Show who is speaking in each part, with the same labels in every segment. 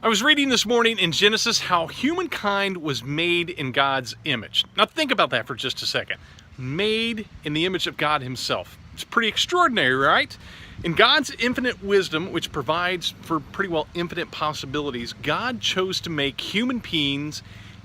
Speaker 1: I was reading this morning in Genesis how humankind was made in God's image. Now think about that for just a second. Made in the image of God himself. It's pretty extraordinary, right? In God's infinite wisdom, which provides for pretty well infinite possibilities, God chose to make human beings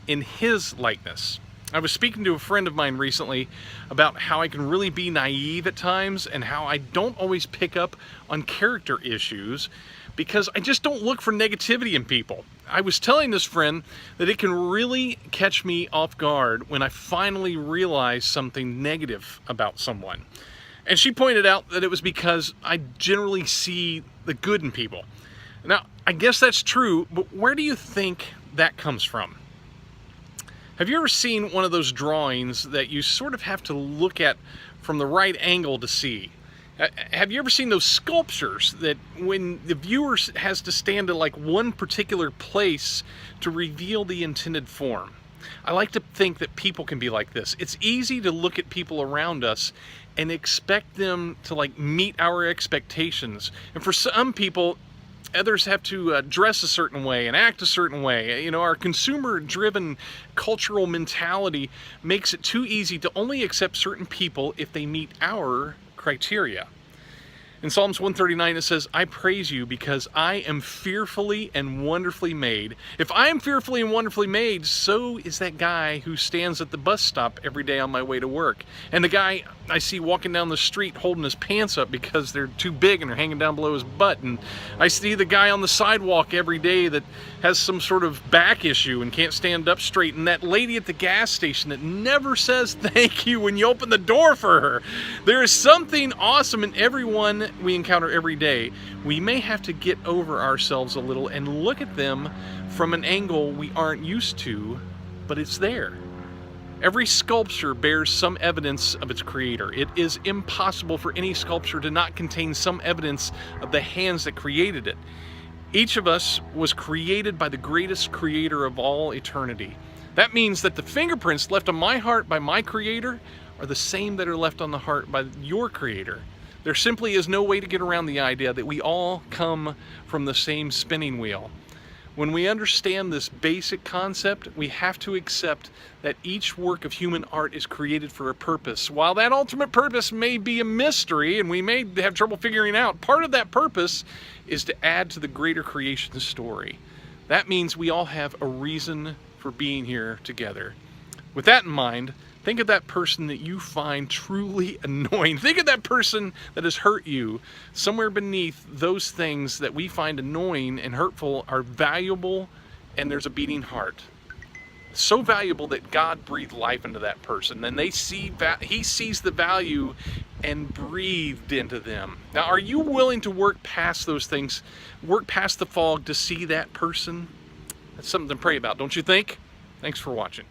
Speaker 1: in his likeness. I was speaking to a friend of mine recently about how I can really be naive at times and how I don't always pick up on character issues because I just don't look for negativity in people. I was telling this friend that it can really catch me off guard when I finally realize something negative about someone. And she pointed out that it was because I generally see the good in people. Now, I guess that's true, but where do you think that comes from? Have you ever seen one of those drawings that you sort of have to look at from the right angle to see? Have you ever seen those sculptures that when the viewer has to stand in like one particular place to reveal the intended form? I like to think that people can be like this. It's easy to look at people around us and expect them to like meet our expectations. And for some people, others have to dress a certain way and act a certain way. You know, our consumer-driven cultural mentality makes it too easy to only accept certain people if they meet our criteria. In Psalms 139 it says, "I praise you because I am fearfully and wonderfully made." If I am fearfully and wonderfully made, so is that guy who stands at the bus stop every day on my way to work. And the guy I see walking down the street holding his pants up because they're too big and they're hanging down below his butt. And I see the guy on the sidewalk every day that has some sort of back issue and can't stand up straight. And that lady at the gas station that never says thank you when you open the door for her. There is something awesome in everyone we encounter every day. We may have to get over ourselves a little and look at them from an angle we aren't used to, but it's there. Every sculpture bears some evidence of its creator. It is impossible for any sculpture to not contain some evidence of the hands that created it. Each of us was created by the greatest creator of all eternity. That means that the fingerprints left on my heart by my creator are the same that are left on the heart by your creator. There simply is no way to get around the idea that we all come from the same spinning wheel. When we understand this basic concept, we have to accept that each work of human art is created for a purpose. While that ultimate purpose may be a mystery and we may have trouble figuring out, part of that purpose is to add to the greater creation story. That means we all have a reason for being here together. With that in mind, think of that person that you find truly annoying. Think of that person that has hurt you. Somewhere beneath those things that we find annoying and hurtful are valuable, and there's a beating heart. So valuable that God breathed life into that person, and he sees the value and breathed into them. Now, are you willing to work past those things, work past the fog to see that person? That's something to pray about, don't you think? Thanks for watching.